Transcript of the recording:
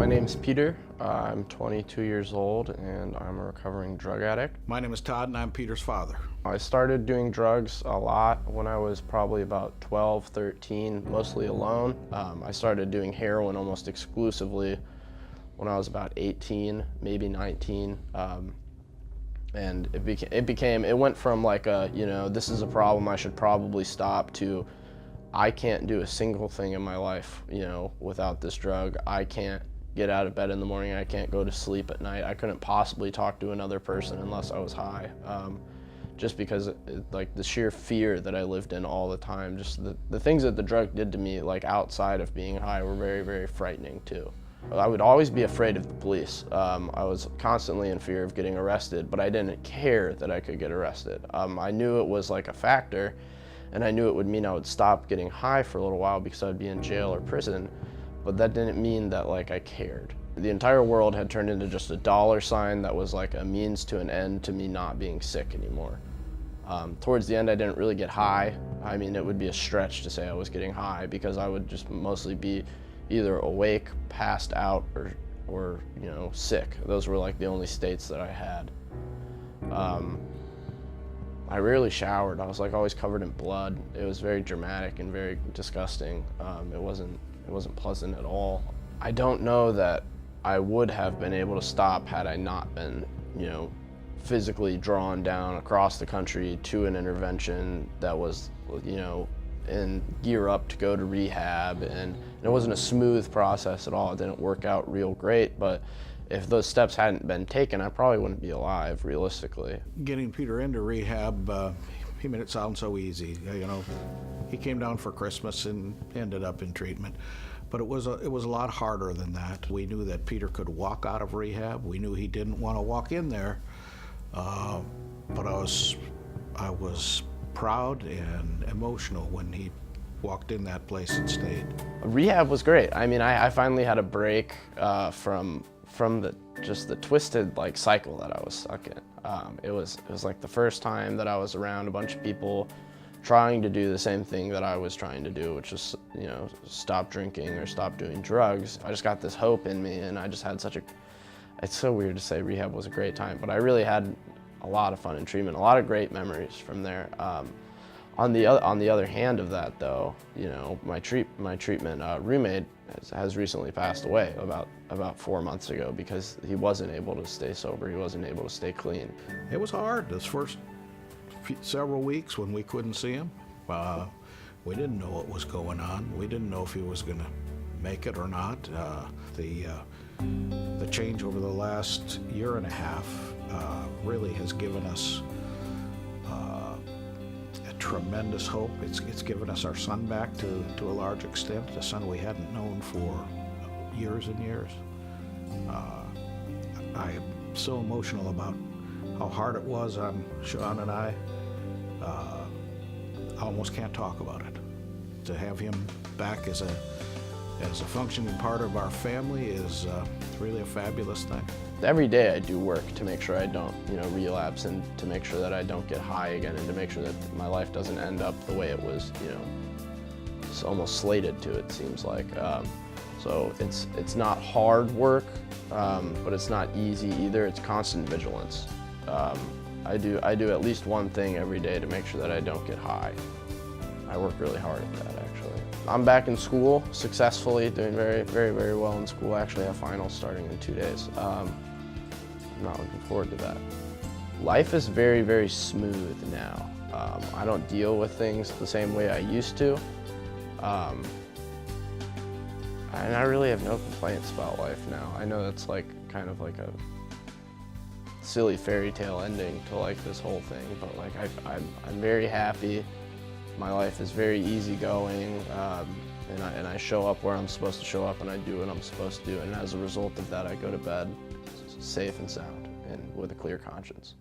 My name's Peter. I'm 22 years old and I'm a recovering drug addict. My name is Todd and I'm Peter's father. I started doing drugs a lot when I was probably about 12, 13, mostly alone. I started doing heroin almost exclusively when I was about 18, maybe 19. And it went from like this is a problem, I should probably stop, to I can't do a single thing in my life, without this drug. I can't get out of bed in the morning. I can't go to sleep at night. I couldn't possibly talk to another person unless I was high. Just because like the sheer fear that I lived in all the time, just the things that the drug did to me, like outside of being high, were very, very frightening too. I would always be afraid of the police. I was constantly in fear of getting arrested, but I didn't care that I could get arrested. I knew it was like a factor, and I knew it would mean I would stop getting high for a little while because I'd be in jail or prison, but that didn't mean that like I cared. The entire world had turned into just a dollar sign that was like a means to an end to me not being sick anymore. Towards the end, I didn't really get high. I mean, it would be a stretch to say I was getting high because I would just mostly be either awake, passed out, or sick. Those were like the only states that I had. I rarely showered. I was like always covered in blood. It was very dramatic and very disgusting. It wasn't pleasant at all. I don't know that I would have been able to stop had I not been, physically drawn down across the country to an intervention that was, in gear up to go to rehab, and it wasn't a smooth process at all. It didn't work out real great, but if those steps hadn't been taken, I probably wouldn't be alive, realistically. Getting Peter into rehab, he made it sound so easy. He came down for Christmas and ended up in treatment. But it was a lot harder than that. We knew that Peter could walk out of rehab. We knew he didn't want to walk in there. But I was proud and emotional when he walked in that place and stayed. Rehab was great. I mean, I finally had a break from the twisted like cycle that I was stuck in. It was like the first time that I was around a bunch of people trying to do the same thing that I was trying to do, which is stop drinking or stop doing drugs. I just got this hope in me, and I just had it's so weird to say rehab was a great time, but I really had a lot of fun in treatment, a lot of great memories from there. On the other hand of that, though, my treatment roommate has recently passed away about 4 months ago because he wasn't able to stay sober. He wasn't able to stay clean. It was hard those first several weeks when we couldn't see him. We didn't know what was going on. We didn't know if he was going to make it or not. The change over the last year and a half really has given us tremendous hope. It's given us our son back to a large extent, the son we hadn't known for years and years. I am so emotional about how hard it was on Sean and I almost can't talk about it. To have him back as a functioning part of our family is really a fabulous thing. Every day I do work to make sure I don't, relapse, and to make sure that I don't get high again, and to make sure that my life doesn't end up the way it was, it's almost slated to, it seems like. So it's not hard work, but it's not easy either. It's constant vigilance. I do at least one thing every day to make sure that I don't get high. I work really hard at that, actually. I'm back in school successfully, doing very, very, very well in school. I actually have finals starting in 2 days. I'm not looking forward to that. Life is very, very smooth now. I don't deal with things the same way I used to. And I really have no complaints about life now. I know that's like kind of like a silly fairy tale ending to like this whole thing, but like I'm very happy. My life is very easygoing, and I show up where I'm supposed to show up, and I do what I'm supposed to do, and as a result of that, I go to bed safe and sound and with a clear conscience.